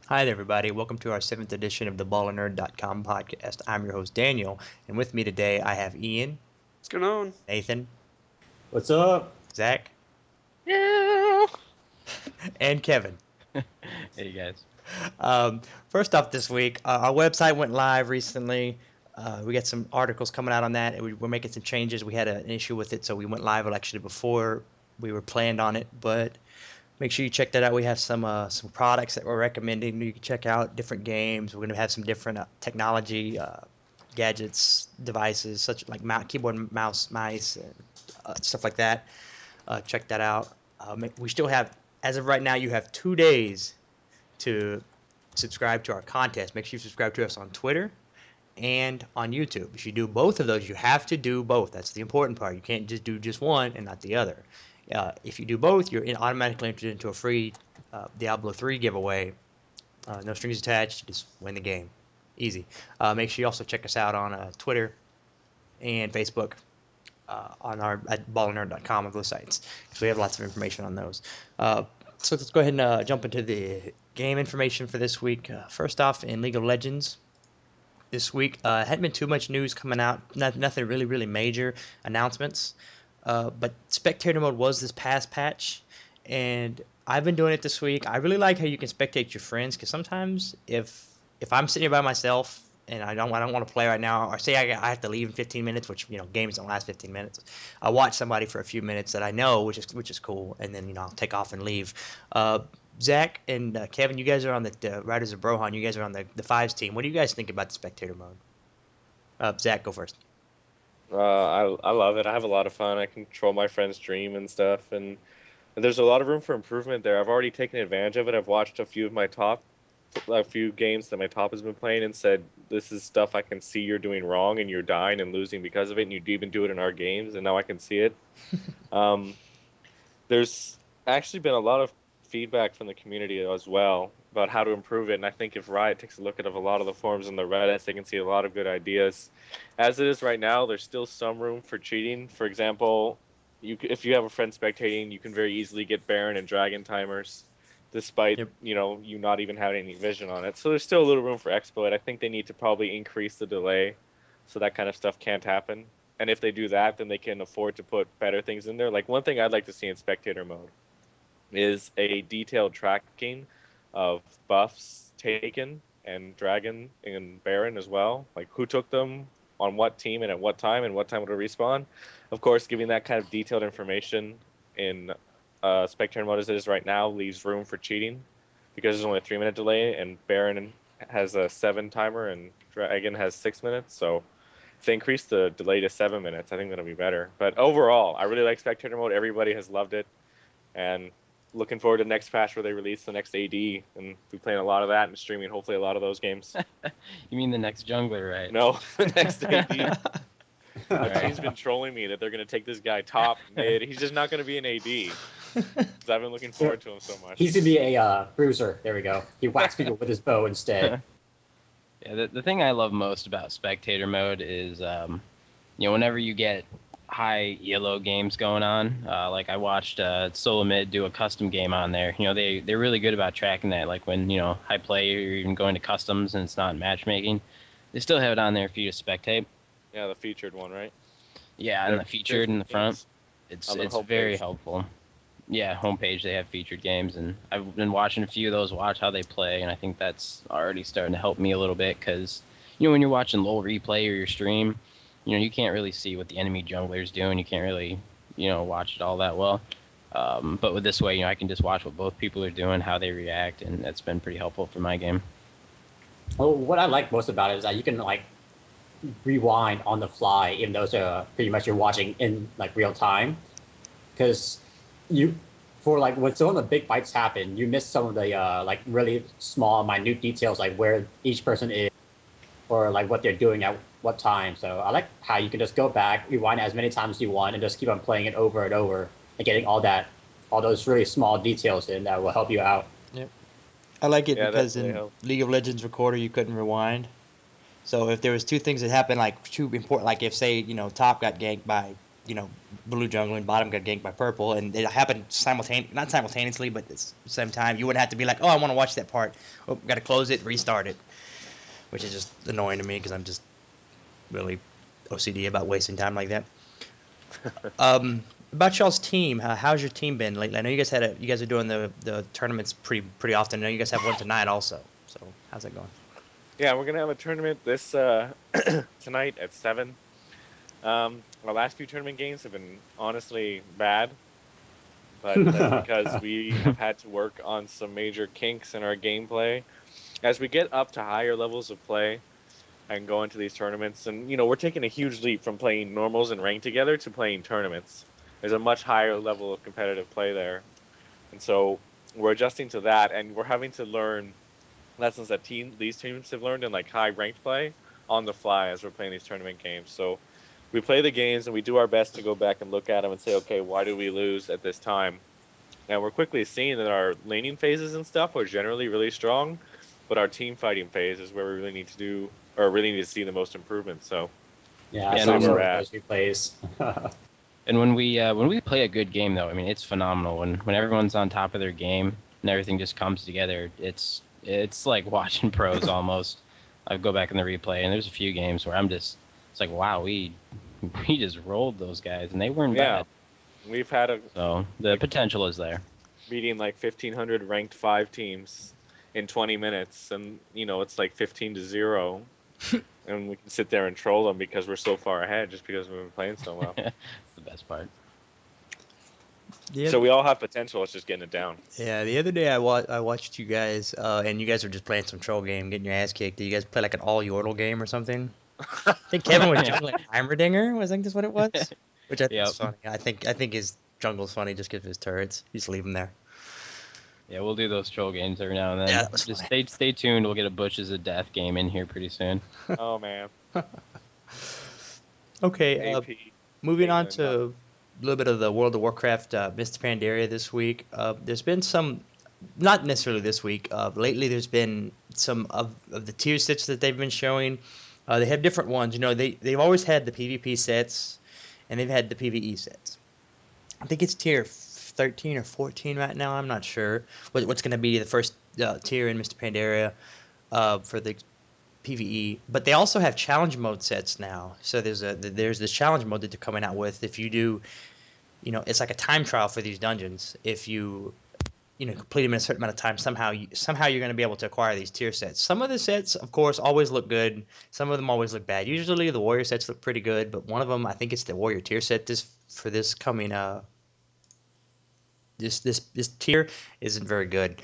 Hi there, everybody. Welcome to our 7th edition of the ballandnerd.com podcast. I'm your host, Daniel, and with me today I have Ian, What's going on? Nathan, What's up? Zach, Yeah. and Kevin. Hey guys. Um, First off, this week, our website went live recently. We got some articles coming out on that, and we're making some changes. We had an issue with it, so we went live actually before we were planned on it, but make sure you check that out. We have some products that we're recommending. You can check out different games. We're going to have some different technology gadgets, devices, such like keyboard, mouse, mice, and stuff like that. Check that out. We still have, as of right now, you have 2 days to subscribe to our contest. Make sure you subscribe to us on Twitter and on YouTube. If you do both of those, you have to do both. That's the important part. You can't just do just one and not the other. If you do both, you're automatically entered into a free Diablo 3 giveaway. No strings attached. Just win the game. Easy. Make sure you also check us out on Twitter and Facebook on our at ballandnerd.com of those sites, because we have lots of information on those. So let's go ahead and jump into the game information for this week. First off, in League of Legends, this week hadn't been too much news coming out. Nothing really major announcements. But spectator mode was this past patch, and I've been doing it this week. I really like how you can spectate your friends, because sometimes if I'm sitting here by myself and I don't want to play right now, or say I have to leave in 15 minutes, which games don't last 15 minutes. I watch somebody for a few minutes that I know, which is cool, and then I'll take off and leave. Zach and Kevin, you guys are on the Riders of Brohan. You guys are on the fives team. What do you guys think about the spectator mode? Zach, go first. I love it. I have a lot of fun. I control my friend's dream and stuff, and there's a lot of room for improvement there. I've already taken advantage of it. I've watched a few games that my top has been playing and said, this is stuff I can see you're doing wrong and you're dying and losing because of it, and you'd even do it in our games, and now I can see it. There's actually been a lot of feedback from the community as well about how to improve it, and I think if Riot takes a look at a lot of the forums and the Reddits, they can see a lot of good ideas. As it is right now, there's still some room for cheating. For example, if you have a friend spectating, you can very easily get Baron and Dragon timers, despite you not even having any vision on it. So there's still a little room for exploit. I think they need to probably increase the delay so that kind of stuff can't happen. And if they do that, then they can afford to put better things in there. Like, one thing I'd like to see in spectator mode is a detailed tracking of buffs taken, and Dragon and Baron as well. Like, who took them, on what team, and at what time would it respawn. Of course, giving that kind of detailed information in spectator mode as it is right now leaves room for cheating, because there's only a 3-minute delay, and Baron has a 7 timer and Dragon has 6 minutes. So if they increase the delay to 7 minutes, I think that'll be better. But overall, I really like spectator mode. Everybody has loved it, and looking forward to the next patch where they release the next AD, and we're playing a lot of that and streaming hopefully a lot of those games. You mean the next jungler, right? No, the next AD. My Right. team's been trolling me that they're going to take this guy top, mid. He's just not going to be an AD. Because I've been looking forward to him so much. He's gonna be a bruiser. There we go. He whacks people with his bow instead. Yeah, the thing I love most about spectator mode is, whenever you get high ELO games going on, like I watched Solo Mid do a custom game on there. They're really good about tracking that. Like when, high play or even going to customs and it's not matchmaking, they still have it on there for you to spectate. Yeah, the featured one, right? Yeah, and the featured in the front. It's On the very homepage. helpful. Yeah, homepage, they have featured games, and I've been watching a few of those, watch how they play, and I think that's already starting to help me a little bit, because, when you're watching low replay or your stream, you can't really see what the enemy jungler's doing. You can't really, watch it all that well. But with this way, I can just watch what both people are doing, how they react, and that's been pretty helpful for my game. Well, what I like most about it is that you can rewind on the fly, even though it's pretty much you're watching in real time. Because when some of the big fights happen, you miss some of the really small, minute details, like where each person is, or what they're doing at what time. So I like how you can just go back, rewind it as many times as you want, and just keep on playing it over and over, and getting all those really small details in that will help you out. Yep. I like it Yeah, because that really in helps. League of Legends Recorder you couldn't rewind. So if there was two things that happened, like two important, like if say top got ganked by blue jungle and bottom got ganked by purple, and it happened not simultaneously, but at the same time. You wouldn't have to be like, oh, I want to watch that part. Oh, got to close it, restart it, which is just annoying to me because I'm just really OCD about wasting time like that. About y'all's team, how's your team been lately? I know you guys are doing the tournaments pretty often. I know you guys have one tonight also. So how's that going? Yeah, we're gonna have a tournament this tonight at 7. Our last few tournament games have been honestly bad, but that's because we have had to work on some major kinks in our gameplay. As we get up to higher levels of play and go into these tournaments, and we're taking a huge leap from playing normals and ranked together to playing tournaments. There's a much higher level of competitive play there, and so we're adjusting to that, and we're having to learn lessons that these teams have learned in like high ranked play on the fly as we're playing these tournament games. So we play the games and we do our best to go back and look at them and say, okay, why do we lose at this time? And we're quickly seeing that our laning phases and stuff are generally really strong, but our team fighting phase is where we really need to see the most improvement. So yeah, I Yeah, saw and some we're of at. those replays. And when we play a good game though, I mean it's phenomenal. When everyone's on top of their game and everything just comes together, it's like watching pros almost. I go back in the replay and there's a few games where it's like wow, we just rolled those guys and they weren't Yeah. bad. We've had So the potential is there. beating like 1,500 ranked 5 teams in 20 minutes, and it's like 15-0, and we can sit there and troll them because we're so far ahead just because we've been playing so well. That's the best part. So we all have potential. It's just getting it down. Yeah, the other day I watched you guys, and you guys were just playing some troll game, getting your ass kicked. Did you guys play like an all Yordle game or something? I think Kevin was jungling Heimerdinger. I think that's what it was. Which I think Yep. is funny. I think his jungle's funny just because of his turrets. You just leave him there. Yeah, we'll do those troll games every now and then. Yeah, that was Just fun. stay tuned. We'll get a Bushes of Death game in here pretty soon. Oh man. Okay, AP. moving on England, to a little bit of the World of Warcraft Mr. Pandaria this week. There's been some, not necessarily this week. Lately, there's been some of the tier sets that they've been showing. They have different ones. They've always had the PvP sets, and they've had the PvE sets. I think it's tier 13 or 14 right now. I'm not sure what's going to be the first tier in Mr. Pandaria for the PvE, but they also have challenge mode sets now. So there's this challenge mode that they're coming out with. If you do, it's like a time trial for these dungeons. If you complete them in a certain amount of time, somehow you're going to be able to acquire these tier sets. Some of the sets, of course, always look good. Some of them always look bad. Usually the warrior sets look pretty good, but one of them, I think it's the warrior tier set for this coming this tier isn't very good.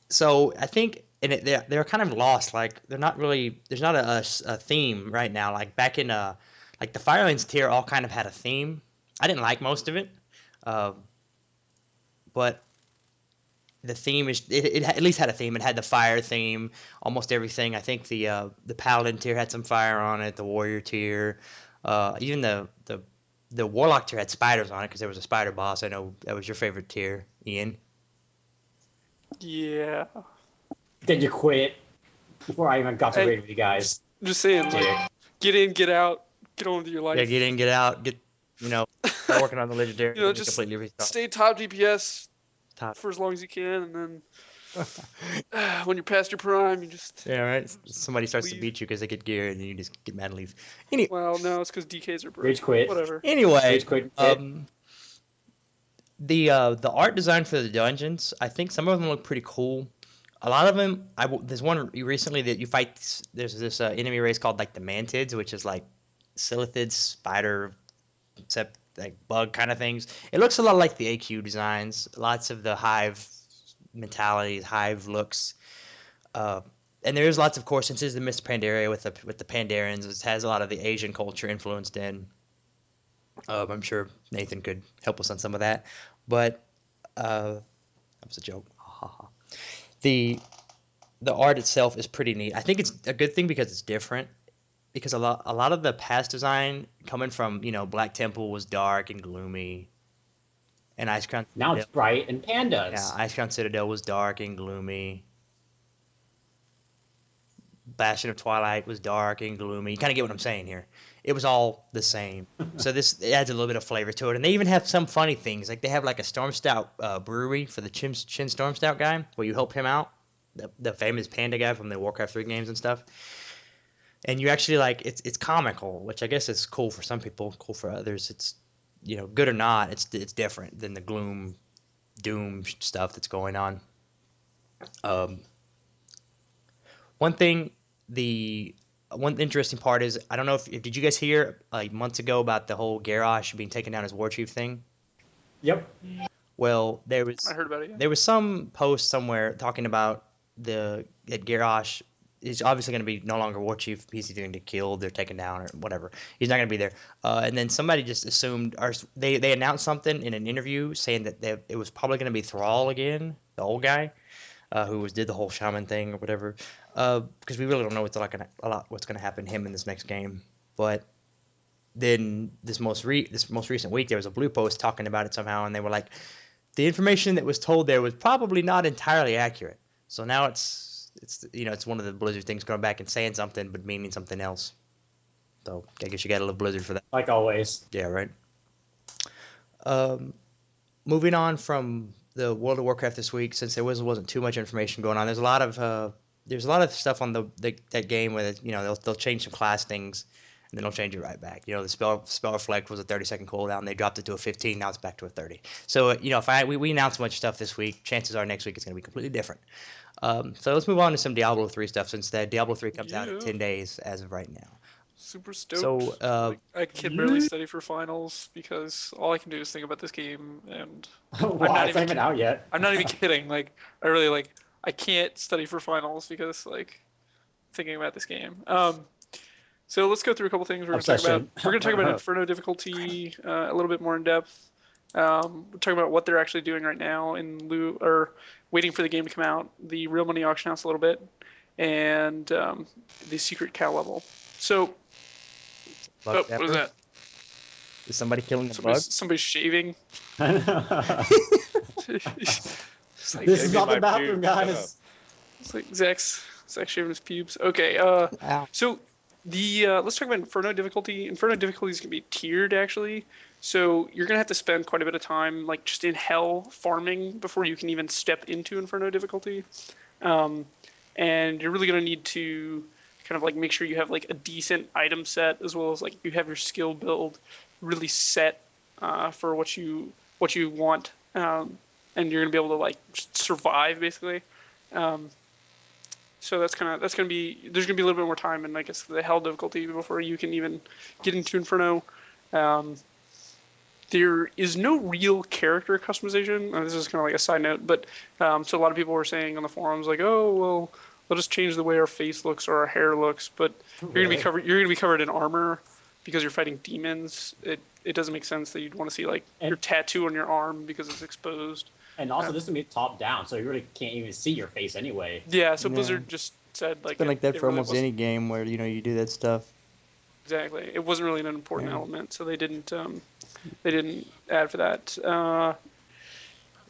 So I think they're kind of lost. Like they're not really. There's not a theme right now. Like back in like the Firelands tier all kind of had a theme. I didn't like most of it, but the theme it at least had a theme. It had the fire theme, almost everything. I think the Paladin tier had some fire on it. The Warrior tier, even the Warlock tier had spiders on it because there was a spider boss. I know that was your favorite tier, Ian. Yeah. Then you quit before I even got to Hey. raid with you guys. Just saying, Dude. like, get in, get out, get on with your life. Yeah, get in, get out, start working on the legendary. You know, and just completely restart. Stay top DPS Top. for as long as you can, and then when you're past your prime, you just. Yeah, right. Somebody starts to Leave. beat you because they get gear, and you just get mad and leave. Well, no, it's because DKs are broke. Rage quit. Whatever. Anyway, Rage quit. the art design for the dungeons, I think some of them look pretty cool. A lot of them, there's one recently that you fight. There's this enemy race called like the Mantids, which is like Silithids, spider, except like bug kind of things. It looks a lot like the AQ designs. Lots of the hive mentalities, hive looks. And there's lots of course, since it's the Mist Pandaria with the Pandarians, it has a lot of the Asian culture influenced in. I'm sure Nathan could help us on some of that, but that was a joke. Ha, ha, ha. The art itself is pretty neat. I think it's a good thing because it's different. Because a lot of the past design coming from Black Temple was dark and gloomy, and Icecrown Now it's bright and pandas. Icecrown Citadel was dark and gloomy. Bastion of Twilight was dark and gloomy. You kind of get what I'm saying here. It was all the same. So this it adds a little bit of flavor to it, and they even have some funny things. Like they have like a Storm Stout brewery for the Chin Storm Stout guy, where you help him out, the famous panda guy from the Warcraft 3 games and stuff. And you actually like it's comical, which I guess is cool for some people, cool for others. It's good or not, it's different than the gloom, doom stuff that's going on. One interesting part is I don't know if did you guys hear like months ago about the whole Garrosh being taken down as war chief thing? Yep. Well, I heard about it. Yeah. There was some post somewhere talking about that Garrosh is obviously going to be no longer war chief. He's either going to get killed, they're taken down, or whatever. He's not going to be there. And then somebody just assumed, or they announced something in an interview saying that it was probably going to be Thrall again, the old guy, who did the whole shaman thing or whatever. Because we really don't know what's going to happen to him in this next game. But then this most recent week, there was a blue post talking about it somehow, and they were like, the information that was told there was probably not entirely accurate. So now it's one of the Blizzard things, going back and saying something but meaning something else. So I guess you got to love Blizzard for that. Like always. Yeah, right. Moving on from the World of Warcraft this week, since there wasn't too much information going on, there's a lot of stuff on that game where they'll change some class things and then they'll change it right back. The spell reflect was a 30-second cooldown, they dropped it to a 15, now it's back to a 30. So if we announce much stuff this week, chances are next week it's going to be completely different. So let's move on to some Diablo 3 stuff, since that Diablo 3 comes out in 10 days as of right now. Super stoked. So I can barely study for finals because all I can do is think about this game, and wow, it's not even out yet. I'm not even kidding. Like I can't study for finals because thinking about this game. So let's go through a couple things we're going to talk about Inferno difficulty a little bit more in depth. We're talking about what they're actually doing right now waiting for the game to come out, the real money auction house a little bit, and the secret cow level. So, what is that? Is somebody killing the bug? Somebody's shaving. This is not the bathroom, guys. It's like Zach's shaving his pubes. Okay. So let's talk about Inferno difficulty. Inferno difficulty is going to be tiered, actually. So you're going to have to spend quite a bit of time, just in hell farming before you can even step into Inferno difficulty. And you're really going to need to kind of make sure you have a decent item set, as well as you have your skill build really set for what you want. And you're going to be able to survive, basically. So that's going to be, there's going to be a little bit more time in, I guess, the hell difficulty before you can even get into Inferno. There is no real character customization. This is kind of a side note, but so a lot of people were saying on the forums oh, well, we'll just change the way our face looks or our hair looks, but you're going to be covered in armor because you're fighting demons. It doesn't make sense that you'd want to see your tattoo on your arm because it's exposed. And also, this is going to be top down, so you really can't even see your face anyway. Yeah, so Blizzard just said it's been like that for almost any game where you do that stuff. Exactly, it wasn't really an important element, so they didn't add for that.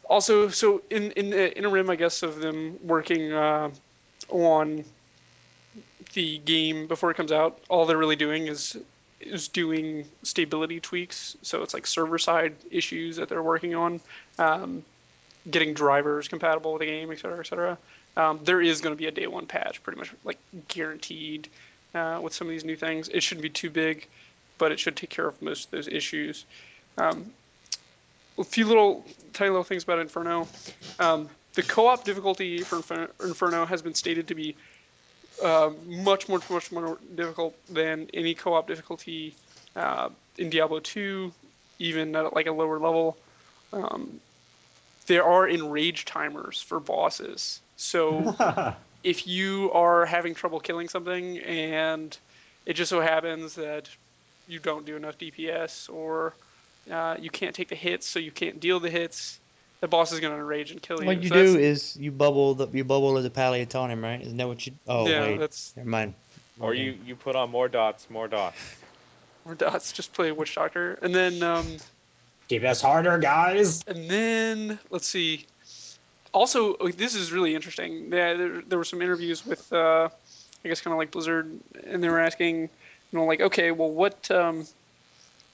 Also, so in the interim, I guess, of them working on the game before it comes out, all they're really doing is doing stability tweaks. So it's server side issues that they're working on, getting drivers compatible with the game, et cetera, et cetera. There is going to be a day one patch, pretty much guaranteed, with some of these new things. It shouldn't be too big, but it should take care of most of those issues. A few tiny little things about Inferno. The co-op difficulty for Inferno has been stated to be much more difficult than any co-op difficulty in Diablo 2, even at a lower level. There are enrage timers for bosses. So if you are having trouble killing something and it just so happens that you don't do enough DPS or you can't take the hits, so you can't deal the hits, the boss is going to enrage and kill you. What you do is you bubble as a palliate on him, right? Isn't that what you? Oh yeah, wait, never mind. Or you put on more dots. More dots. Just play Witch Doctor, and then DPS harder, guys. And then let's see. Also, this is really interesting. There were some interviews with I guess kind of like Blizzard, and they were asking, like, okay, well, what,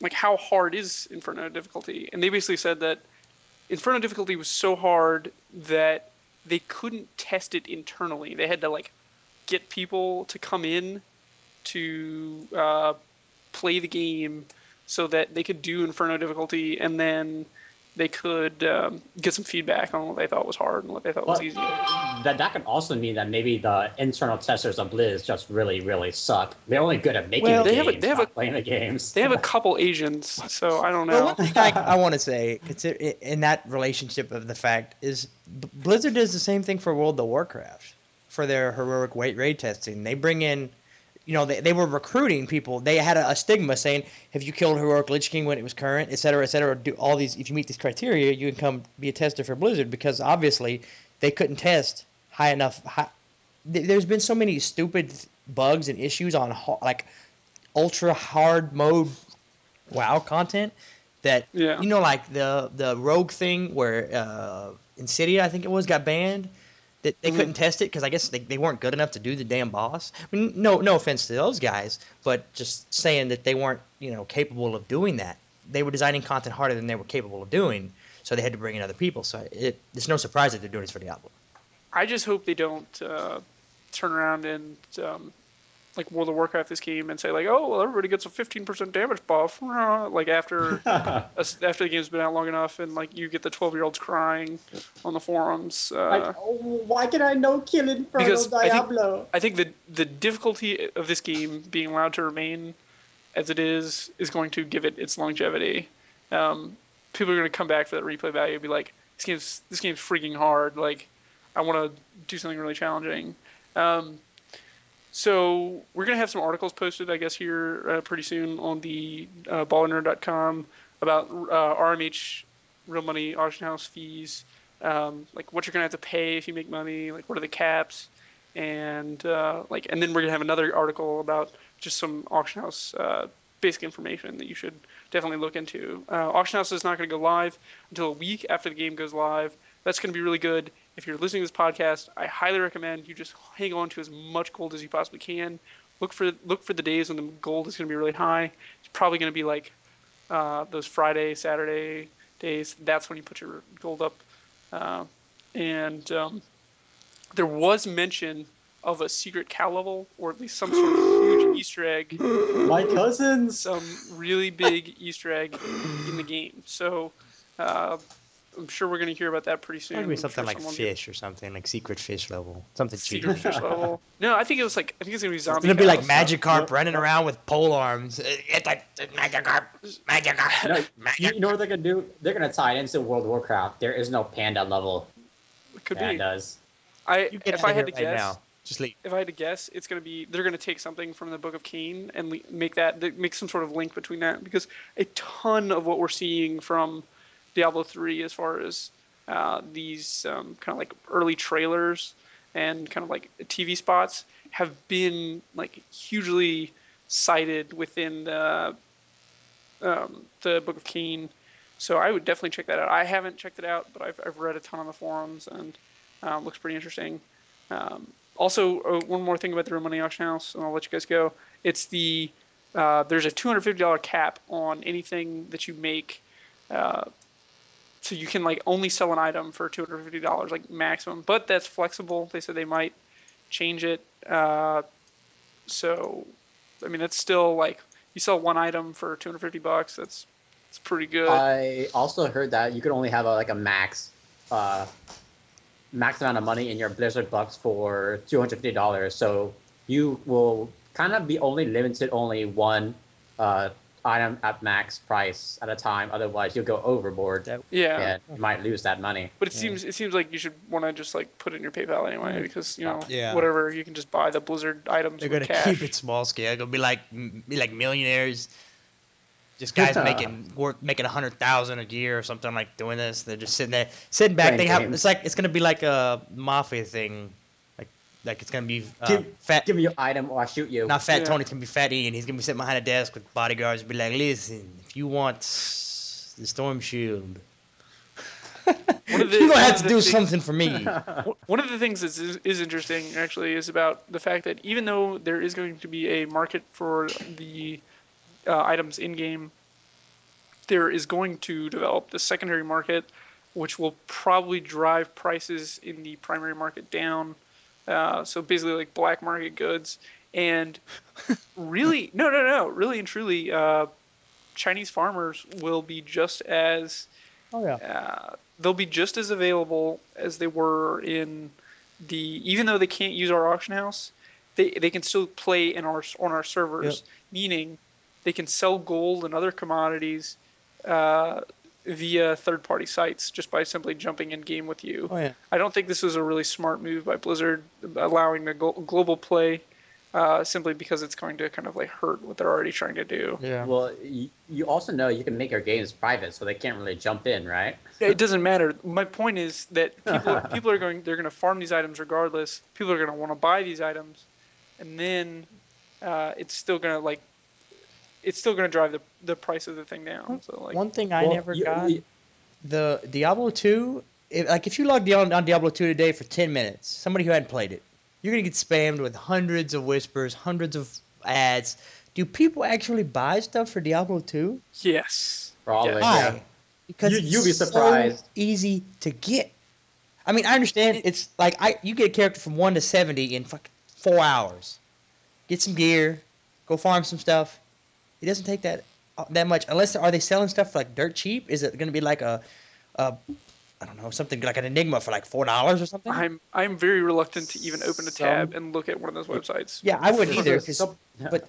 like, how hard is Inferno difficulty? And they basically said that Inferno difficulty was so hard that they couldn't test it internally. They had to like get people to come in to play the game so that they could do Inferno difficulty, and then they could get some feedback on what they thought was hard and what they thought was easy. That could also mean that maybe the internal testers of Blizz just really, really suck. They're only good at making the games, not playing the games. They have a couple Asians, so I don't know. Well, one thing I want to say in that relationship of the fact is Blizzard does the same thing for World of Warcraft for their heroic raid testing. They bring in, they were recruiting people. They had a stigma saying, have you killed heroic Lich King when it was current, et cetera, et cetera. Do all these, if you meet these criteria, you can come be a tester for Blizzard, because obviously they couldn't test high enough. There's been so many stupid bugs and issues on like ultra hard mode WoW content that, like the rogue thing where Insidia, I think it was, got banned. That they couldn't test it because I guess they weren't good enough to do the damn boss. I mean, no offense to those guys, but just saying that they weren't, capable of doing that. They were designing content harder than they were capable of doing, so they had to bring in other people. So it's no surprise that they're doing this for Diablo. I just hope they don't turn around and like World of Warcraft this game and say like, oh, well, everybody gets a 15% damage buff, like after the game's been out long enough, and like you get the 12-year-olds crying on the forums. Why can I no kill Inferno Diablo? I think the difficulty of this game being allowed to remain as it is going to give it its longevity. People are going to come back for that replay value and be like, this game's freaking hard. Like, I want to do something really challenging. So we're going to have some articles posted, I guess, here pretty soon on the ballerNerd.com about RMH, real money auction house fees, like what you're going to have to pay if you make money, like what are the caps, and and then we're going to have another article about just some auction house basic information that you should definitely look into. Auction house is not going to go live until a week after the game goes live. That's going to be really good. If you're listening to this podcast, I highly recommend you just hang on to as much gold as you possibly can. Look for the days when the gold is going to be really high. It's probably going to be like those Friday, Saturday days. That's when you put your gold up. There was mention of a secret cow level, or at least some sort of huge Easter egg. My cousins! Some really big Easter egg in the game. So I'm sure we're going to hear about that pretty soon. Maybe something like fish or something, like secret fish level. Something cheap. Secret fish level. No, I think it's going to be zombie. It's going to be like Magikarp running around with pole arms. It's like Magikarp. You know what they're going to do? They're going to tie it into World of Warcraft. There is no panda level. It could pandas. Be. If I had to guess, now. Just leave. If I had to guess, it's going to be they're going to take something from the Book of Cain and make some sort of link between that, because a ton of what we're seeing from Diablo 3 as far as these kind of like early trailers and kind of like TV spots have been like hugely cited within the Book of Cain. So I would definitely check that out. I haven't checked it out, but I've read a ton on the forums, and looks pretty interesting. Also, one more thing about the Real Money Auction House, and I'll let you guys go. It's there's a $250 cap on anything that you make. So you can like only sell an item for $250, like maximum, but that's flexible. They said they might change it. So, I mean, that's still like you sell one item for $250. That's pretty good. I also heard that you could only have a max amount of money in your Blizzard bucks for $250. So you will kind of be limited only one item at max price at a time. Otherwise, you'll go overboard. Yeah, and you might lose that money. But it seems like you should want to just like put it in your PayPal anyway, because whatever, you can just buy the Blizzard items. They're gonna keep it small scale. It'll be like millionaires. Just guys making 100,000 a year or something, like doing this. They're just sitting back. It's gonna be like a mafia thing. Like it's gonna be fat. Give me your item or I shoot you. Not Fat Tony. It's gonna be Fat Ian. He's gonna be sitting behind a desk with bodyguards and be like, listen, if you want the Storm Shield, One of the- You're gonna one have of to the do things- something for me. One of the things that is interesting, actually, is about the fact that even though there is going to be a market for the items in game, there is going to develop the secondary market, which will probably drive prices in the primary market down. So basically, like black market goods, and really, really and truly, Chinese farmers will be just as Oh yeah. they'll be just as available as they were in even though they can't use our auction house, they can still play on our servers, meaning they can sell gold and other commodities via third-party sites just by simply jumping in game with you. Oh yeah. I don't think this was a really smart move by Blizzard, allowing the global play, simply because it's going to kind of like hurt what they're already trying to do. Yeah. Well, you also know you can make your games private, so they can't really jump in, right? It doesn't matter. My point is that people are they're going to farm these items regardless. People are going to want to buy these items, and then it's still going to drive the price of the thing down. So like One thing I Well, never got, the Diablo 2, if you logged on Diablo 2 today for 10 minutes, somebody who hadn't played it, you're going to get spammed with hundreds of whispers, hundreds of ads. Do people actually buy stuff for Diablo 2? yes, Probably. Yeah. Yeah. Why? Because You'll be it's surprised. so easy to get. I mean, I understand it's like you get a character from 1 to 70 in fucking 4 hours. Get some gear, go farm some stuff. It doesn't take that much, unless are they selling stuff for like dirt cheap? Is it going to be like a I don't know, something like an Enigma for like $4 or something? I'm very reluctant to even open a Some- tab and look at one of those websites. Yeah, I wouldn't either. There's 'Cause- some- but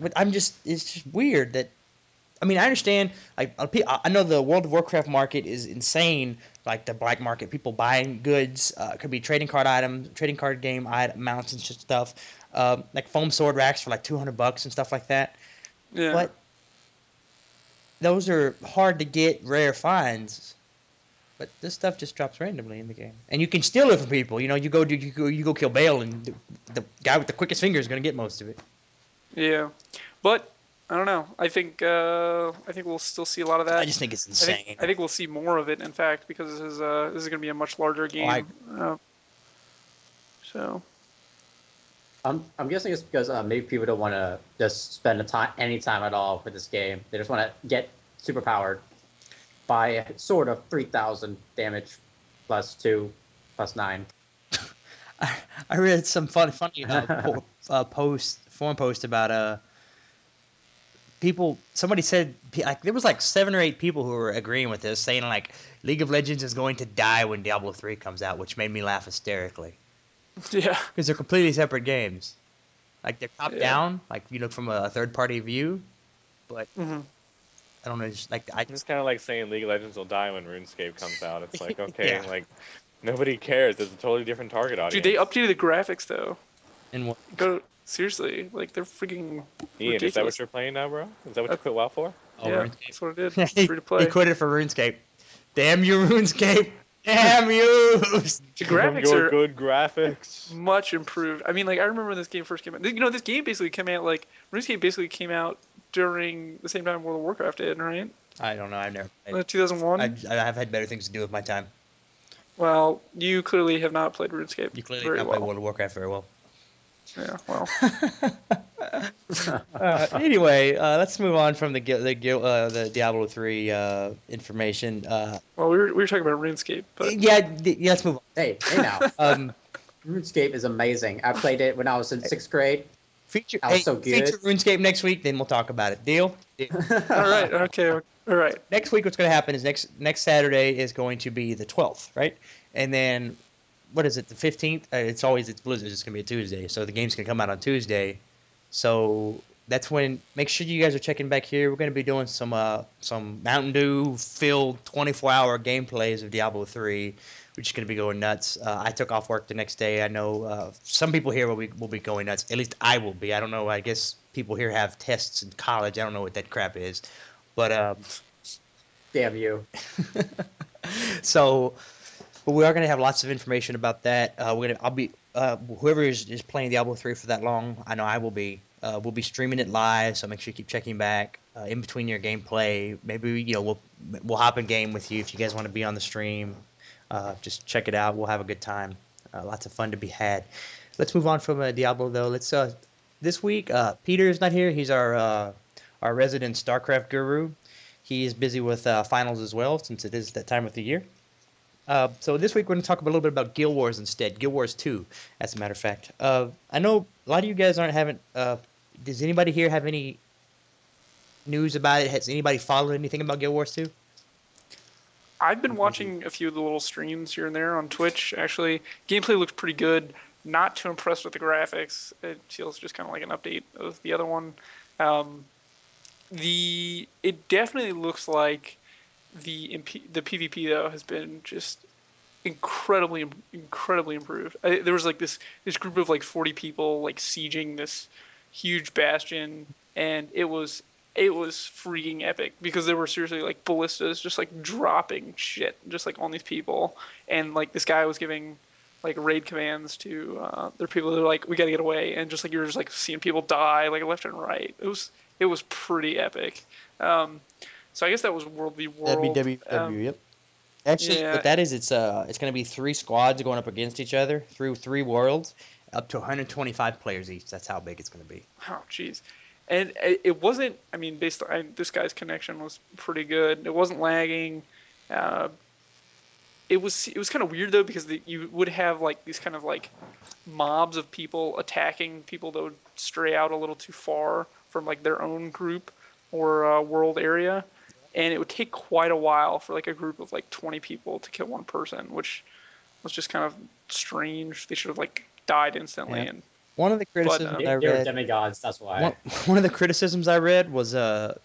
it's just weird that. I mean, I understand. Like, I know the World of Warcraft market is insane. Like the black market, people buying goods. It could be trading card items, trading card game mounts and shit stuff. Like foam sword racks for like $200 and stuff like that. Yeah. But those are hard to get, rare finds. But this stuff just drops randomly in the game, and you can steal it from people. You know, you go kill Bale, and the guy with the quickest finger is gonna get most of it. Yeah, but I don't know. I think we'll still see a lot of that. I just think it's insane. I think we'll see more of it, in fact, because this is going to be a much larger game. So I'm guessing it's because maybe people don't want to just spend any time at all with this game. They just want to get superpowered by a sword of 3,000 damage plus 2 plus 9. I read some funny forum post about people. Somebody said like there was like 7 or 8 people who were agreeing with this, saying like League of Legends is going to die when Diablo 3 comes out, which made me laugh hysterically yeah, because they're completely separate games. Like they're top Yeah. down, like you look from a third party view, but hmm I don't know, just like It's kind of like saying League of Legends will die when RuneScape comes out. It's like, okay, Yeah. like nobody cares. There's a totally different target audience. dude, they updated the graphics though. and Seriously, like they're freaking Ian, is that ridiculous. what you're playing now, bro? Is that what you quit WoW for? yeah, RuneScape. that's what it did. he, Free to play. he quit it for RuneScape. Damn you, RuneScape! Damn you! The graphics Your are good graphics. much improved. I mean, like I remember when this game first came out. You know, this game basically came out like RuneScape basically came out during the same time World of Warcraft did, right? I don't know. I've never played. 2001. I've had better things to do with my time. Well, you clearly have not played RuneScape You clearly very not well. play World of Warcraft very well. Yeah, well. Anyway, let's move on from the Diablo 3 information. Well, we were talking about RuneScape, but Yeah, let's move on. Hey now. RuneScape is amazing. I played it when I was in 6th grade. Feature, That was so good. feature RuneScape next week, then we'll talk about it. Deal? all right, okay, all right. Next week, what's going to happen is next Saturday is going to be the 12th, right? And then, what is it, the 15th? It's Blizzard. It's going to be a Tuesday, so the game's going to come out on Tuesday. So that's when. Make sure you guys are checking back here. We're going to be doing some Mountain Dew filled 24-hour gameplays of Diablo 3. We're just going to be going nuts. I took off work the next day. I know some people here will be going nuts. At least I will be. I don't know. I guess people here have tests in college. I don't know what that crap is. But Damn you. so we are going to have lots of information about that. I'll be whoever is playing Diablo 3 for that long. I know I will be. We'll be streaming it live, so make sure you keep checking back in between your gameplay. Maybe we'll hop in game with you if you guys want to be on the stream. Just check it out. We'll have a good time. Lots of fun to be had. Let's move on from Diablo though. Let's this week Peter's not here. He's our resident StarCraft guru. He is busy with finals as well since it is that time of the year. So this week we're going to talk a little bit about Guild Wars instead. Guild Wars 2, as a matter of fact. I know a lot of you guys haven't. Does anybody here have any news about it? Has anybody followed anything about Guild Wars 2? I've been watching a few of the little streams here and there on Twitch. Actually, gameplay looks pretty good. Not too impressed with the graphics. It feels just kind of like an update of the other one. It definitely looks like the PvP though has been just incredibly improved. There was like this group of like 40 people like sieging this huge bastion, and it was freaking epic because there were seriously like ballistas just like dropping shit just like on these people, and like this guy was giving like raid commands to their people that are like, we gotta get away, and just like you're just like seeing people die like left and right. It was pretty epic. So I guess that was World v World. That'd be WW, yep. Actually, Yeah. what that is, it's going to be 3 squads going up against each other through 3 worlds, up to 125 players each. That's how big it's going to be. Oh, jeez. And it wasn't. I mean, based on this guy's connection was pretty good. It wasn't lagging. It was kind of weird though because you would have like these kind of like mobs of people attacking people that would stray out a little too far from like their own group or world area, and it would take quite a while for like a group of like 20 people to kill one person, which was just kind of strange. They should have like died instantly. Yeah. And One of the criticisms I They're read. demigods, that's why. One of the criticisms I read was the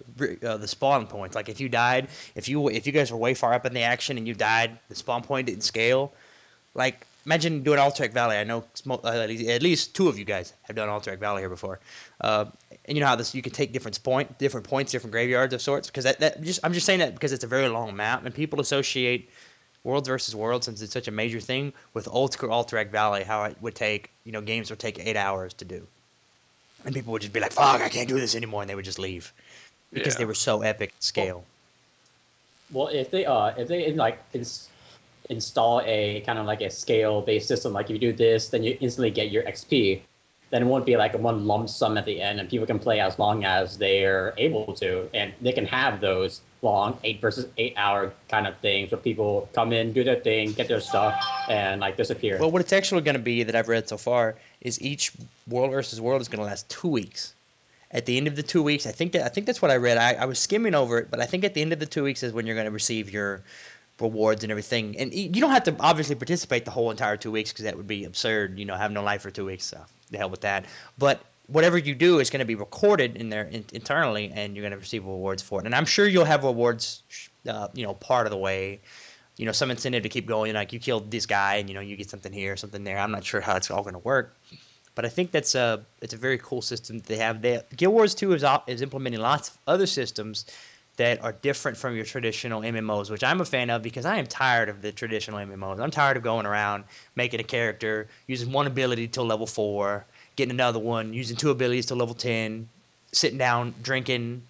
spawn points. Like if you died, if you guys were way far up in the action and you died, the spawn point didn't scale. Like imagine doing Alterac Valley. I know at least 2 of you guys have done Alterac Valley here before. And you know how you can take different points, different graveyards of sorts. Because I'm just saying that because it's a very long map and people associate Worlds versus Worlds, since it's such a major thing, with old school Alterac Valley, how it would take, games would take 8 hours to do. And people would just be like, fuck, I can't do this anymore, and they would just leave. Because they were so epic in scale. Well, if they like install a kind of like a scale-based system, like if you do this, then you instantly get your XP, then it won't be like a one lump sum at the end, and people can play as long as they're able to, and they can have those long 8 versus 8 hour kind of things where people come in, do their thing, get their stuff, and like disappear. Well, what it's actually going to be that I've read so far is each World versus World is going to last 2 weeks. At the end of the 2 weeks, I think that's what I read. I was skimming over it, but I think at the end of the 2 weeks is when you're going to receive your rewards and everything. And you don't have to obviously participate the whole entire 2 weeks because that would be absurd. Have no life for 2 weeks. So the hell with that. But whatever you do is going to be recorded in there internally, and you're going to receive rewards for it. And I'm sure you'll have rewards, part of the way. Some incentive to keep going. Like you killed this guy, and you get something here, something there. I'm not sure how it's all going to work, but I think it's a very cool system that they have. Guild Wars 2 is implementing lots of other systems that are different from your traditional MMOs, which I'm a fan of because I am tired of the traditional MMOs. I'm tired of going around making a character, using one ability till level 4, getting another one, using 2 abilities till level 10, sitting down, drinking,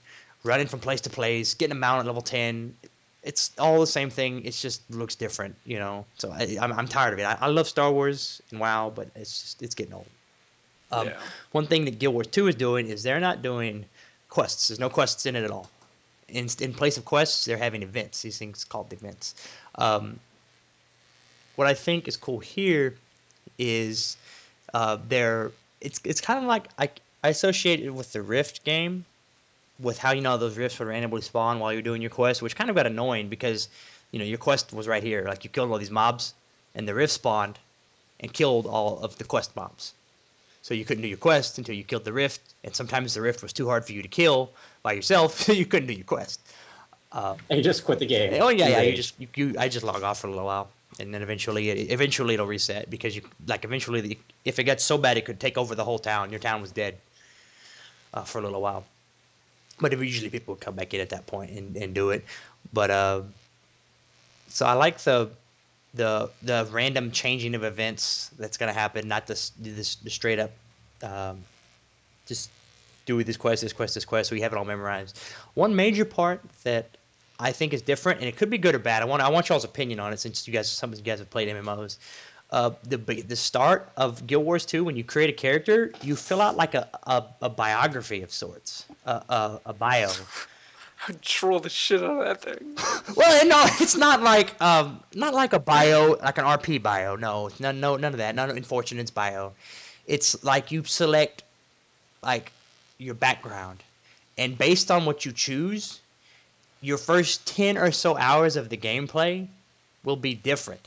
running from place to place, getting a mount at level 10. It's all the same thing. It just looks different, So I'm tired of it. I love Star Wars and WoW, but it's getting old. One thing that Guild Wars 2 is doing is they're not doing quests. There's no quests in it at all. In place of quests, they're having events. These things called events. What I think is cool here is it's kind of like I associate it with the Rift game, with how those rifts would randomly spawn while you're doing your quest, which kind of got annoying because your quest was right here. Like you killed all these mobs, and the rift spawned and killed all of the quest mobs. So you couldn't do your quest until you killed the rift, and sometimes the rift was too hard for you to kill by yourself, so you couldn't do your quest. And you just quit the game. Oh yeah. I just log off for a little while, and then eventually it'll reset because eventually if it got so bad it could take over the whole town. Your town was dead for a little while. But usually people would come back in at that point and do it. But so I like the random changing of events that's going to happen, not the straight up just do this quest. We have it all memorized. One major part that I think is different, and it could be good or bad. I want y'all's opinion on it since some of you guys have played MMOs. The start of Guild Wars 2, when you create a character, you fill out like a biography of sorts, a bio. I'd troll the shit out of that thing. Well, no, it's not like a bio, like an RP bio. No, none of that. None of Unfortunate's bio. It's like you select like your background, and based on what you choose, your first 10 or so hours of the gameplay will be different.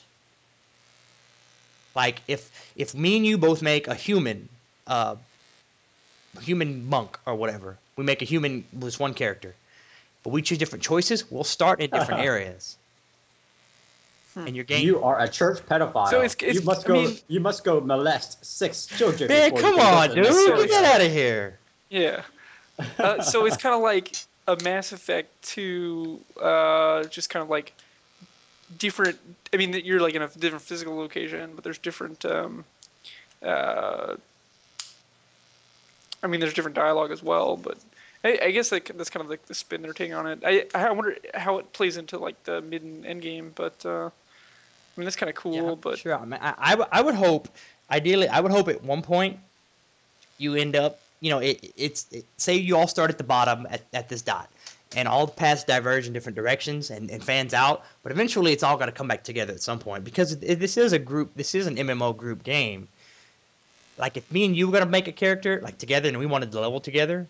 Like if me and you both make a human monk or whatever, we make a human with one character, but we choose different choices, we'll start in different areas. And your game. You are a church pedophile. So it's you must go molest 6 children. Man, before you come can on, go to dude, the next get that area. out of here. Yeah. So it's kind of like a Mass Effect 2, just kind of like different. I mean, you're like in a different physical location, but there's different. I mean, there's different dialogue as well, but I guess that's kind of like the spin they're taking on it. I wonder how it plays into like the mid and end game, but I mean that's kind of cool. Yeah, but sure, I would hope, ideally, I would hope at one point you end up, you know, say you all start at the bottom at this dot, and all the paths diverge in different directions and fans out, but eventually it's all got to come back together at some point, because this is an MMO group game. Like if me and you were gonna make a character like together and we wanted to level together,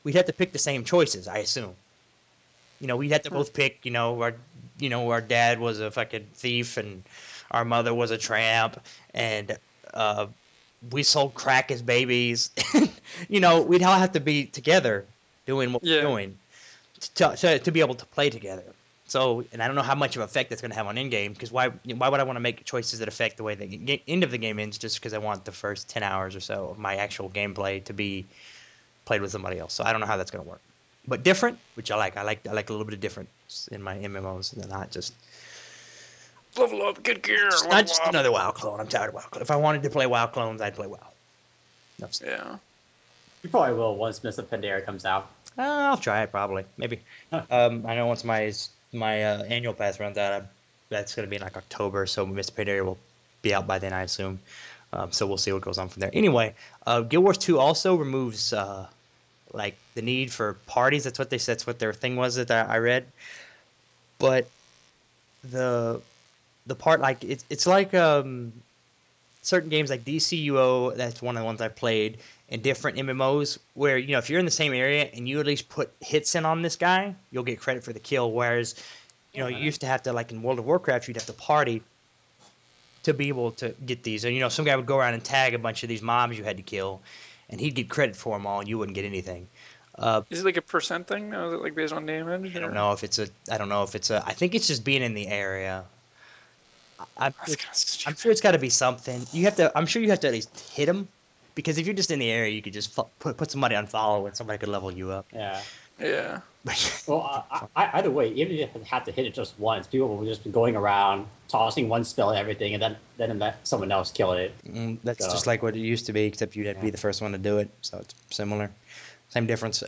we'd have to pick the same choices, I assume. You know, we'd have to both pick, our dad was a fucking thief and our mother was a tramp, and we sold crack as babies. We'd all have to be together doing what we're doing to be able to play together. So, and I don't know how much of an effect that's going to have on in-game, because why would I want to make choices that affect the way the end of the game ends just because I want the first 10 hours or so of my actual gameplay to be played with somebody else? So I don't know how that's going to work. But different, which I like. I like a little bit of difference in my MMOs, and not just level up, good gear. Not just another WoW clone. I'm tired of WoW clones. If I wanted to play WoW clones, I'd play WoW. Yeah. You probably will once Mists of Pandaria comes out. I'll try it probably, maybe. I know once my annual pass runs out, that's going to be in like October, so Mists of Pandaria will be out by then, I assume. So we'll see what goes on from there. Anyway, Guild Wars 2 also removes like the need for parties. That's what they said. That's what their thing was that I read. But the part, like it's like certain games like DCUO. That's one of the ones I played, and different MMOs where if you're in the same area and you at least put hits in on this guy, you'll get credit for the kill. Whereas you used to have to, like in World of Warcraft, you'd have to party to be able to get these. And some guy would go around and tag a bunch of these mobs you had to kill, and he'd get credit for them all, and you wouldn't get anything. Is it like a percent thing now? Is it like based on damage? I don't know if it's a. I think it's just being in the area. I'm sure it's got to be something. I'm sure you have to at least hit them, because if you're just in the area, you could just put somebody on follow and somebody could level you up. Yeah. Yeah. Well, either way, even if you have to hit it just once, people will just be going around tossing one spell and everything, and then let someone else kill it. That's just like what it used to be, except you'd have to be the first one to do it. So it's similar, same difference.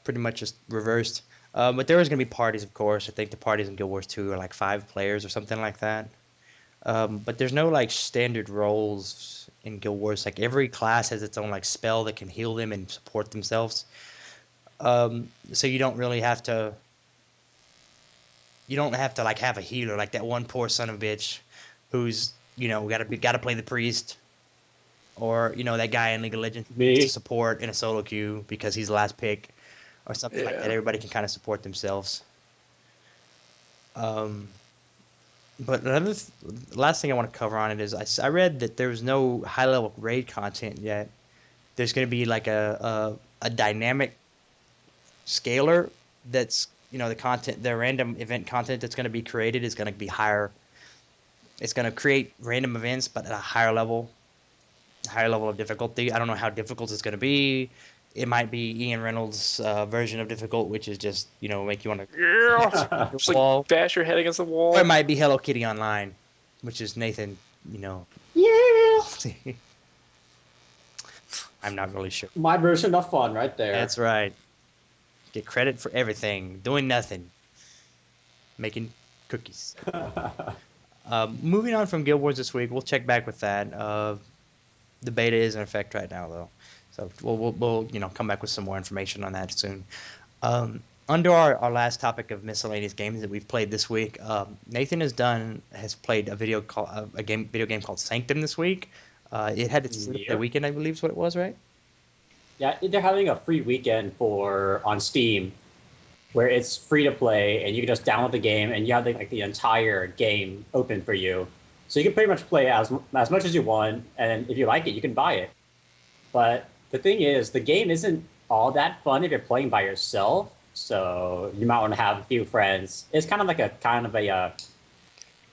Pretty much just reversed. But there was gonna be parties, of course. I think the parties in Guild Wars 2 are like 5 players or something like that. But there's no like standard roles in Guild Wars. Like every class has its own like spell that can heal them and support themselves. So you don't really have to. You don't have to like have a healer like that one poor son of a bitch, who's gotta play the priest, or that guy in League of Legends to support in a solo queue because he's the last pick, or something like that. Everybody can kind of support themselves. But the last thing I want to cover on it is I read that there's no high level raid content yet. There's going to be like a dynamic scaler that's the random event content that's going to be created is going to be higher. It's going to create random events, but at a higher level of difficulty. I don't know how difficult it's going to be. It might be Ian Reynolds' version of difficult, which is just make you want to just like bash your head against the wall. Or it might be Hello Kitty Online, which is Nathan. Yeah. I'm not really sure. My version of fun, right there. That's right. Get credit for everything, doing nothing. making cookies. Moving on from Guild Wars this week, we'll check back with that. The beta is in effect right now, though, so we'll come back with some more information on that soon. Under our last topic of miscellaneous games that we've played this week, Nathan has played a video game called Sanctum this week. It had its the weekend, I believe, is what it was, right? Yeah, they're having a free weekend on Steam, where it's free to play, and you can just download the game, and you have the entire game open for you. So you can pretty much play as much as you want, and if you like it, you can buy it. But the thing is, the game isn't all that fun if you're playing by yourself. So you might want to have a few friends. It's kind of a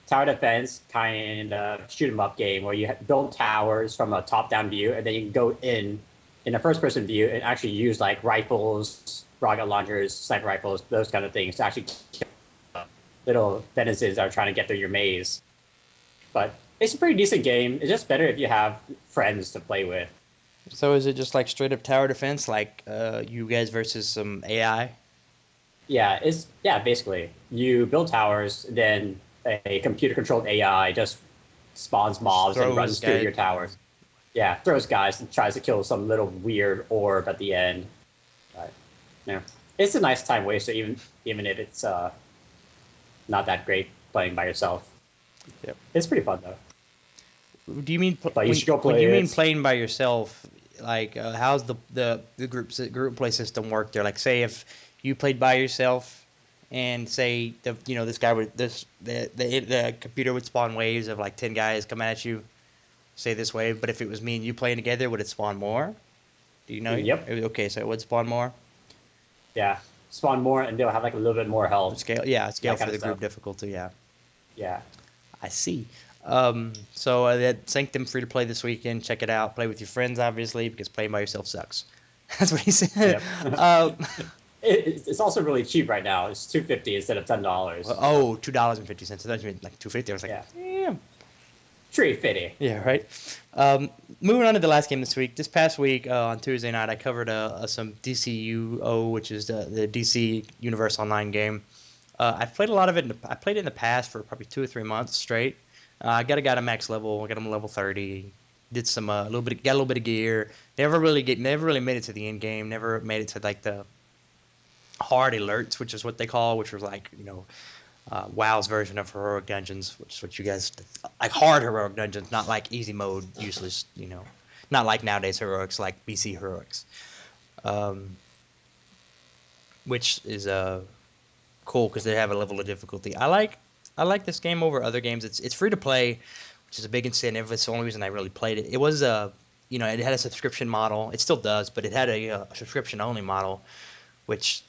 tower defense kind of shoot 'em up game where you build towers from a top-down view, and then you can go in a first-person view and actually use rifles, rocket launchers, sniper rifles, those kind of things to actually kill little denizens that are trying to get through your maze. But it's a pretty decent game. It's just better if you have friends to play with. So is it just like straight up tower defense, like you guys versus some AI? Yeah, basically you build towers, then a computer-controlled AI just spawns mobs and runs through your towers. Yeah, throws guys and tries to kill some little weird orb at the end. But, it's a nice time waster, even if it's not that great playing by yourself. Yep. It's pretty fun though. Do you mean but you should go play when you mean playing by yourself? Like, how's the group play system work there? Like, say if you played by yourself, and say this guy would the computer would spawn waves of 10 guys coming at you, say this wave. But if it was me and you playing together, would it spawn more? Do you know? Yep. Okay, so it would spawn more. Yeah, spawn more, and they'll have a little bit more health. Scale for the group difficulty. Yeah. Yeah. I see. So that Sanctum free to play this weekend. Check it out. Play with your friends, obviously, because playing by yourself sucks. That's what he said. Yep. It's also really cheap right now. It's $2.50 instead of $10. Oh, $2.50. So that's like $2.50. I was like, yeah. $3.50. Yeah, right. Moving on to the last game this week. This past week on Tuesday night, I covered some DCUO, which is the DC Universe Online game. I've played a lot of it. I played it in the past for probably 2 or 3 months straight. I got a guy to max level. I got him level 30. Did some got a little bit of gear. Never really made it to the end game. Never made it to the hard alerts, which is what they call, which was WoW's version of heroic dungeons, which is what you guys like, hard heroic dungeons, not like easy mode useless. Not like nowadays heroics, like BC heroics, which is cool because they have a level of difficulty. I like this game over other games. It's free to play, which is a big incentive. It's the only reason I really played it. It was it had a subscription model. It still does, but it had a subscription only model, which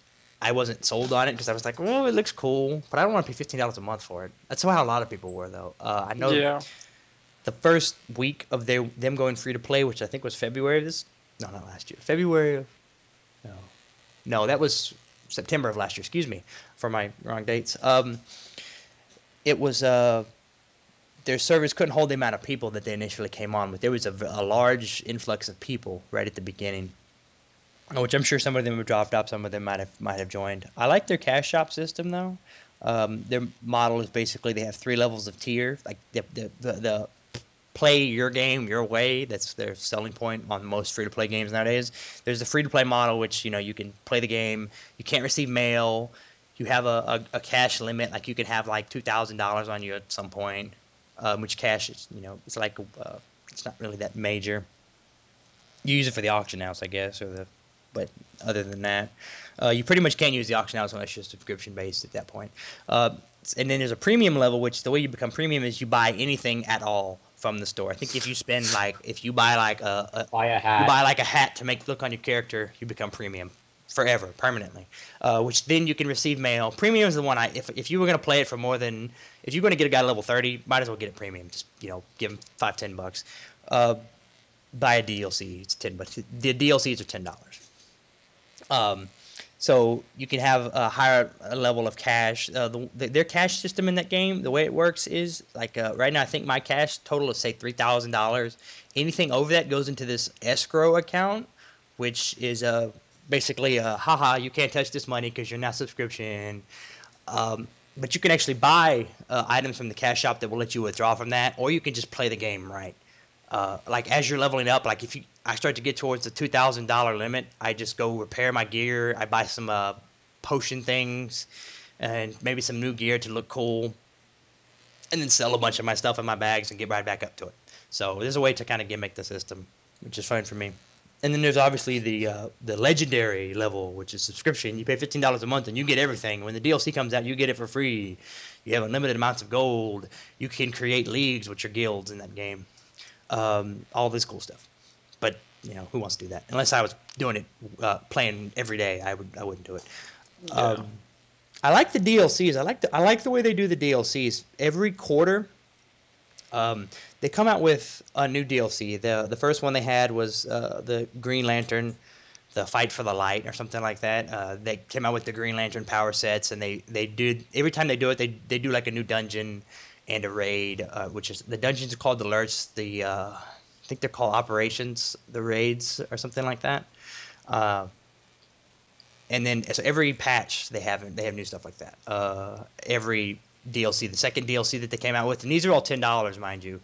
I wasn't sold on it because I was like, well, it looks cool, but I don't want to pay $15 a month for it. That's how a lot of people were, though. I know the first week of them going free to play, which I think was February of this. No, not last year. February of. No, that was September of last year. Excuse me for my wrong dates. It was their servers couldn't hold the amount of people that they initially came on with. There was a large influx of people right at the beginning, which I'm sure some of them have dropped off. Some of them might have joined. I like their cash shop system though. Their model is basically they have 3 levels of tier. Like the play your game your way. That's their selling point on most free to play games nowadays. There's the free to play model, which you can play the game. You can't receive mail. You have a cash limit. Like you can have $2,000 on you at some point, which cash is it's it's not really that major. You use it for the auction house, I guess, but other than that, you pretty much can't use the auction house unless you're subscription based at that point. And then there's a premium level, which the way you become premium is you buy anything at all from the store. I think if you spend if you buy buy a hat, you buy a hat to make look on your character, you become premium forever, permanently. Which then you can receive mail. Premium is the one if you were gonna play it for more than if you're gonna get a guy level 30, might as well get it premium. Just give him $5-10. Buy a DLC, it's $10, but the DLCs are $10. So you can have a higher level of cash. Their cash system in that game, the way it works is right now I think my cash total is say $3,000. Anything over that goes into this escrow account, which is basically haha, you can't touch this money because you're not subscription. But you can actually buy items from the cash shop that will let you withdraw from that, or you can just play the game right. Like as you're leveling up, like if I start to get towards the $2,000 limit, I just go repair my gear. I buy some potion things and maybe some new gear to look cool, and then sell a bunch of my stuff in my bags and get right back up to it. So there's a way to kind of gimmick the system, which is fun for me. And then there's obviously the legendary level, which is subscription. You pay $15 a month and you get everything. When the DLC comes out, you get it for free. You have unlimited amounts of gold. You can create leagues with your guilds in that game. All this cool stuff. But who wants to do that? Unless I was doing it, playing every day, I wouldn't do it. Yeah. I like the DLCs. I like the way they do the DLCs. Every quarter, they come out with a new DLC. The first one they had was the Green Lantern, the Fight for the Light, or something like that. They came out with the Green Lantern power sets, and they did every time they do it, they do like a new dungeon and a raid, which is the dungeons are called the alerts. I think they're called operations, the raids, or something like that. And then so every patch they have new stuff like that. Every DLC, the second DLC that they came out with, and these are all $10, mind you,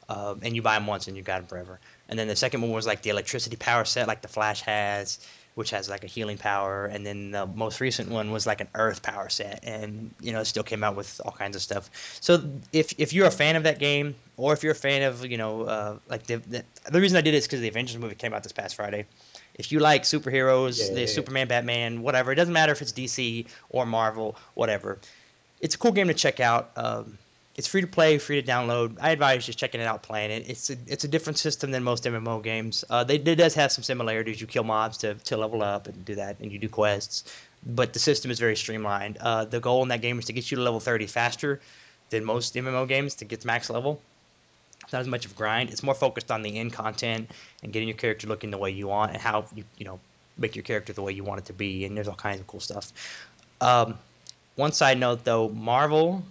and you buy them once and you got them forever. And then the second one was like the electricity power set, like the Flash has, which has like a healing power. And then the most recent one was like an Earth power set, and it still came out with all kinds of stuff. So if you're a fan of that game, or if you're a fan of like the reason I did it is because the Avengers movie came out this past Friday. If you like superheroes, the Superman, Batman, whatever, it doesn't matter if it's DC or Marvel, whatever. It's a cool game to check out. It's free to play, free to download. I advise just checking it out, playing it. It's a different system than most MMO games. It does have some similarities. You kill mobs to level up and do that, and you do quests. But the system is very streamlined. The goal in that game is to get you to level 30 faster than most MMO games to get to max level. It's not as much of a grind. It's more focused on the end content and getting your character looking the way you want, and how you make your character the way you want it to be. And there's all kinds of cool stuff. One side note though, Marvel,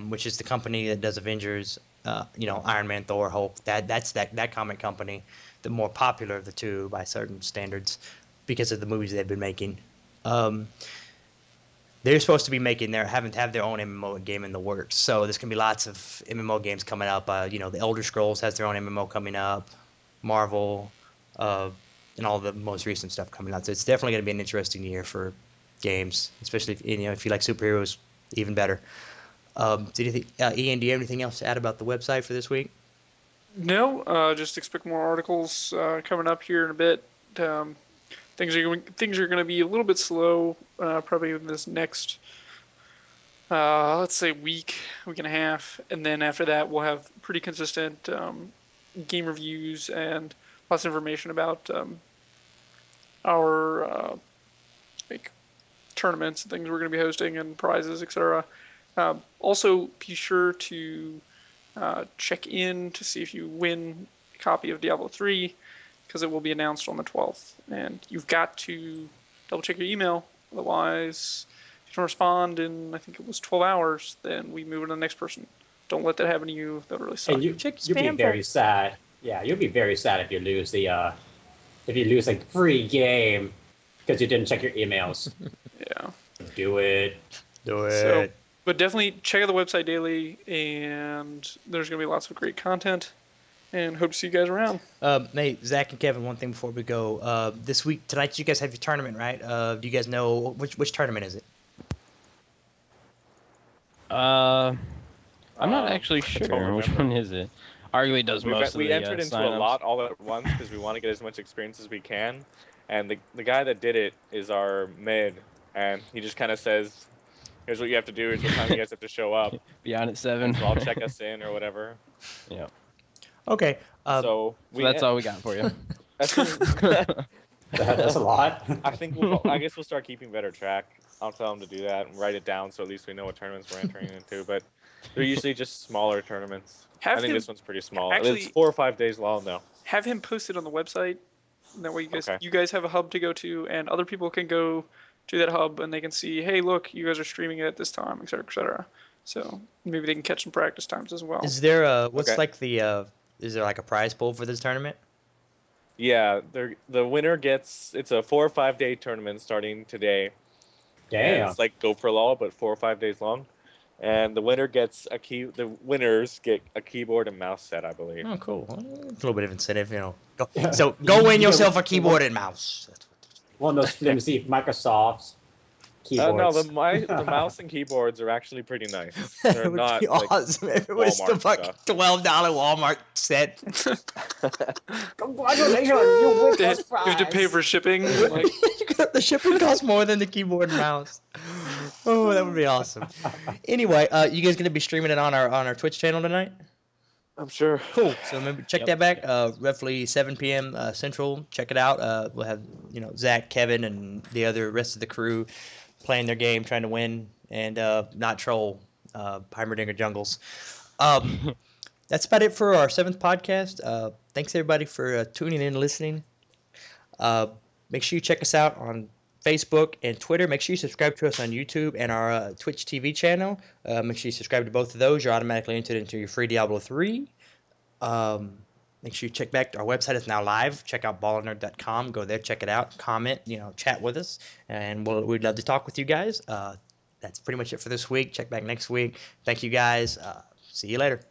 which is the company that does Avengers, Iron Man, Thor, Hulk, that's that comic company, the more popular of the two by certain standards because of the movies they've been making. They're supposed to be having to have their own MMO game in the works. So there's gonna be lots of MMO games coming up. The Elder Scrolls has their own MMO coming up, Marvel, and all the most recent stuff coming out. So it's definitely gonna be an interesting year for games, especially if you like superheroes, even better. Ian, do you have anything else to add about the website for this week? No, just expect more articles coming up here in a bit. Things are going to be a little bit slow, probably in this next, let's say week and a half, and then after that we'll have pretty consistent game reviews and lots of information about our like tournaments and things we're going to be hosting and prizes, etc. Also, be sure to check in to see if you win a copy of Diablo 3, because it will be announced on the 12th. And you've got to double check your email. Otherwise, if you don't respond in, I think it was 12 hours, then we move on to the next person. Don't let that happen to you. That really sucks. And you'll be very sad. Yeah, you'll be very sad if you lose a free game because you didn't check your emails. Yeah. Do it. So, but definitely check out the website daily, and there's going to be lots of great content. And hope to see you guys around. Hey, Zach and Kevin, one thing before we go. This week, tonight, you guys have your tournament, right? Do you guys know which tournament is it? I'm not actually sure. Which one is it? Arguably does most of the We entered into sign-ups. a lot all at once because we want to get as much experience as we can. And the guy that did it is our mid, and he just kind of says, here's what you have to do, here's what time you guys have to show up. Be on at 7. So I'll check us in or whatever. Yeah. Okay. So that's all we got for you. That's a lot. I guess we'll start keeping better track. I'll tell him to do that and write it down so at least we know what tournaments we're entering into. But they're usually just smaller tournaments. I think this one's pretty small. Actually, it's 4 or 5 days long though. Have him post it on the website. That way you guys have a hub to go to, and other people can go to that hub and they can see, hey, look, you guys are streaming it at this time, etc., etc. So maybe they can catch some practice times as well. Is there is there like a prize pool for this tournament? Yeah, the winner gets, it's a 4 or 5 day tournament starting today. Damn. And it's like Go for Law, but 4 or 5 days long. and the winner gets the winners get a keyboard and mouse set, I believe. Oh, cool. Well, a little bit of incentive, So go win yourself a keyboard and mouse. One of those flimsy Microsoft No, keyboards. the mouse and keyboards are actually pretty nice. They're It would not be like awesome if it was the Walmart fucking stuff. $12 Walmart set. Congratulations, you win You first prize. have to pay for shipping. Like, The shipping costs more than the keyboard and mouse. Oh, that would be awesome. Anyway, you guys gonna be streaming it on our Twitch channel tonight? I'm sure. Cool. So remember, check that back. Roughly 7 p.m. Central. Check it out. We'll have Zach, Kevin, and the rest of the crew playing their game, trying to win and not troll Heimerdinger Jungles. That's about it for our 7th podcast. Thanks everybody for tuning in and listening. Make sure you check us out on Facebook and Twitter. Make sure you subscribe to us on YouTube and our Twitch TV channel. Make sure you subscribe to both of those. You're automatically entered into your free Diablo 3. Make sure you check back. Our website is now live. Check out ballandnerd.com. Go there, check it out, comment, chat with us, and we'd love to talk with you guys. That's pretty much it for this week. Check back next week. Thank you guys. See you later.